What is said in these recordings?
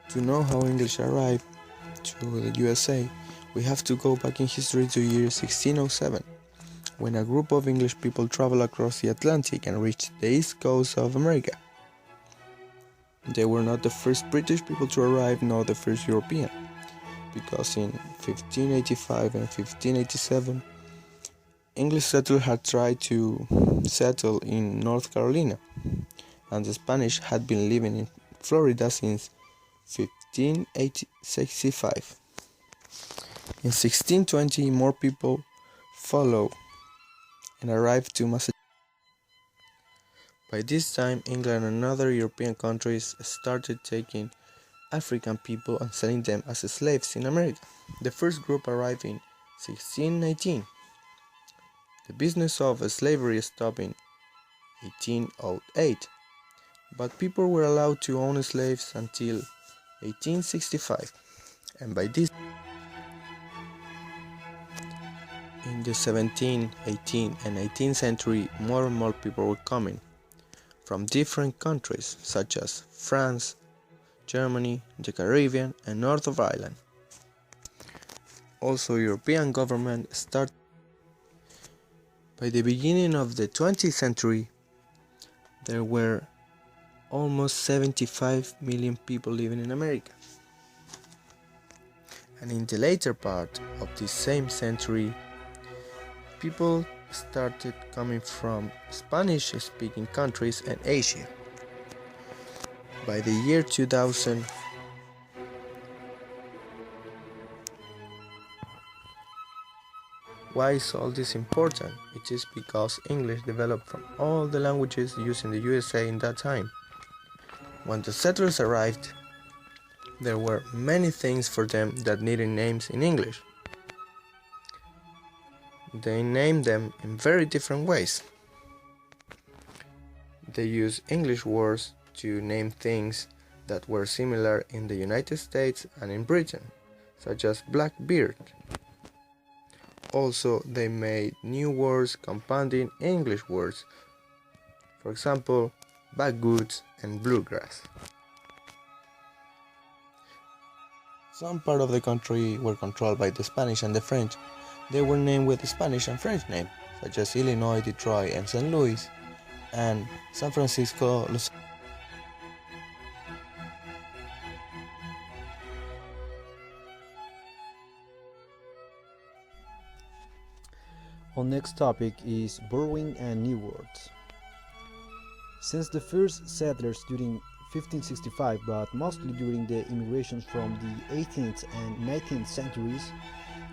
To know how English arrived to the USA, we have to go back in history to year 1607, when a group of English people traveled across the Atlantic and reached the east coast of America. They were not the first British people to arrive nor the first European, because in 1585 and 1587, English settlers had tried to settle in North Carolina, and the Spanish had been living in Florida since 1565. In 1620, more people followed and arrived to Massachusetts. By this time, England and other European countries started taking African people and selling them as slaves in America. The first group arrived in 1619. The business of slavery stopped in 1808, but people were allowed to own slaves until 1865, and by this in the 17th, 18th, and 18th century, more and more people were coming from different countries such as France, Germany, the Caribbean, and north of Ireland. Also, European government started. By the beginning of the 20th century, there were almost 75 million people living in America. And in the later part of this same century, people started coming from Spanish-speaking countries and Asia. By the year 2000, why is all this important? It is because English developed from all the languages used in the USA in that time. When the settlers arrived, there were many things for them that needed names in English. They named them in very different ways. They used English words to name things that were similar in the United States and in Britain, such as Blackbeard. Also, they made new words compounding English words, for example, backwoods and bluegrass. Some part of the country were controlled by the Spanish and the French. They were named with the Spanish and French names, such as Illinois, Detroit, and St. Louis, and San Francisco, Los. Our next topic is borrowing and new words. Since the first settlers during 1565, but mostly during the immigrations from the 18th and 19th centuries,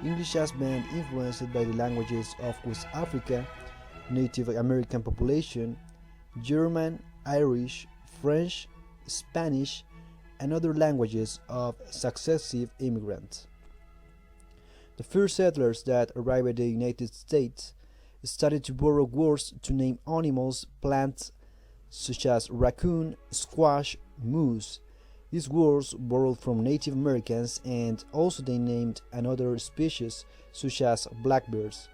English has been influenced by the languages of West Africa, Native American population, German, Irish, French, Spanish, and other languages of successive immigrants. The first settlers that arrived at the United States started to borrow words to name animals, plants such as raccoon, squash, moose. These words borrowed from Native Americans, and also they named another species such as blackbirds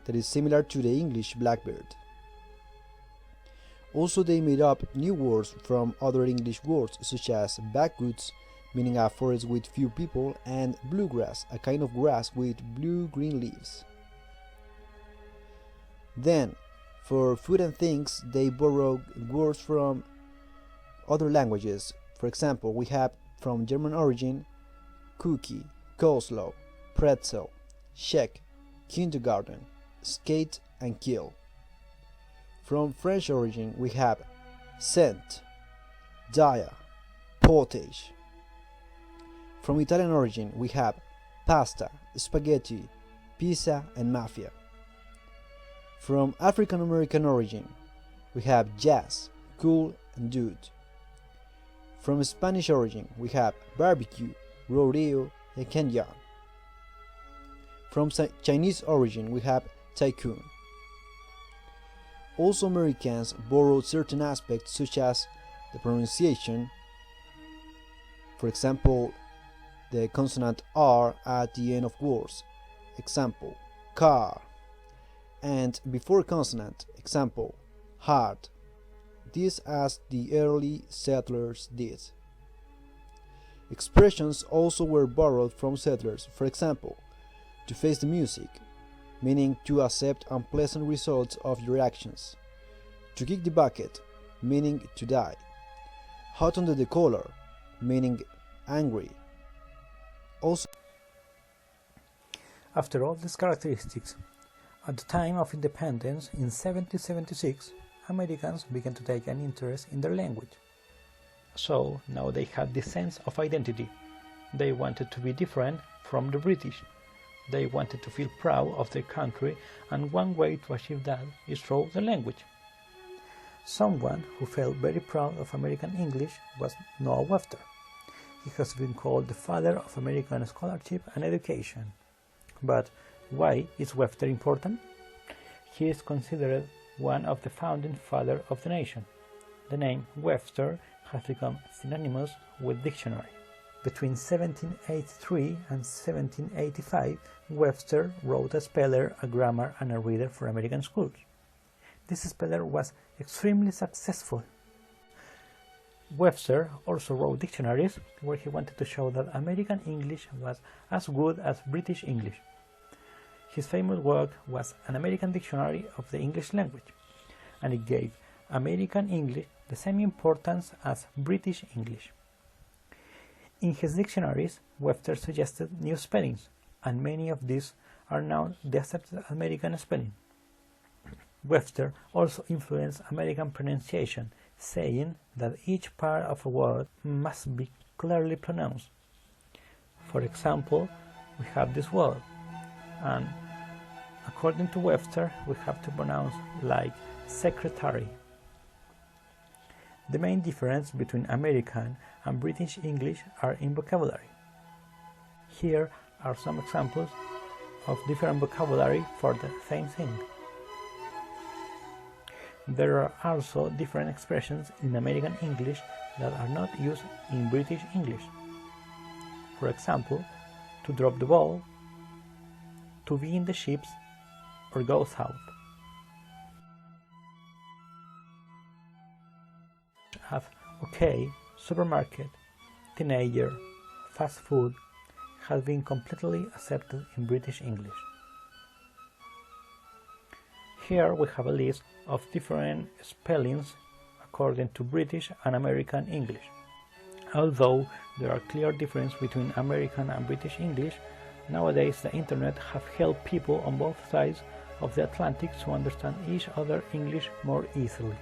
that is similar to the English blackbird. Also they made up new words from other English words such as backwoods, meaning a forest with few people, and bluegrass, a kind of grass with blue-green leaves. Then, for food and things, they borrowed words from other languages. For example, we have from German origin cookie, coleslaw, pretzel, check, kindergarten, skate, and kill. From French origin, we have scent, dia, potage. From Italian origin, we have pasta, spaghetti, pizza, and mafia. From African American origin, we have jazz, cool, and dude. From Spanish origin, we have barbecue, rodeo, and canyon. From Chinese origin, we have tycoon. Also, Americans borrowed certain aspects such as the pronunciation, for example, the consonant R at the end of words, example, car, and before consonant, example, hard. This as the early settlers did. Expressions also were borrowed from settlers. For example, to face the music, meaning to accept unpleasant results of your actions. To kick the bucket, meaning to die. Hot under the collar, meaning angry. Also, after all these characteristics, at the time of independence in 1776, Americans began to take an interest in their language. So now they had this sense of identity. They wanted to be different from the British. They wanted to feel proud of their country, and one way to achieve that is through the language. Someone who felt very proud of American English was Noah Webster. He has been called the father of American scholarship and education. But why is Webster important? He is considered one of the founding fathers of the nation. The name Webster has become synonymous with dictionary. Between 1783 and 1785, Webster wrote a speller, a grammar, and a reader for American schools. This speller was extremely successful. Webster also wrote dictionaries where he wanted to show that American English was as good as British English. His famous work was An American Dictionary of the English Language, and it gave American English the same importance as British English. In his dictionaries, Webster suggested new spellings, and many of these are now the accepted American spelling. Webster also influenced American pronunciation, saying that each part of a word must be clearly pronounced. For example, we have this word, and according to Webster, we have to pronounce like secretary. The main difference between American and British English are in vocabulary. Here are some examples of different vocabulary for the same thing. There are also different expressions in American English that are not used in British English. For example, to drop the ball, to be in the ships, or go south. Have okay, supermarket, teenager, fast food has been completely accepted in British English. Here we have a list of different spellings according to British and American English. Although there are clear differences between American and British English, nowadays the internet have helped people on both sides of the Atlantic to understand each other English more easily.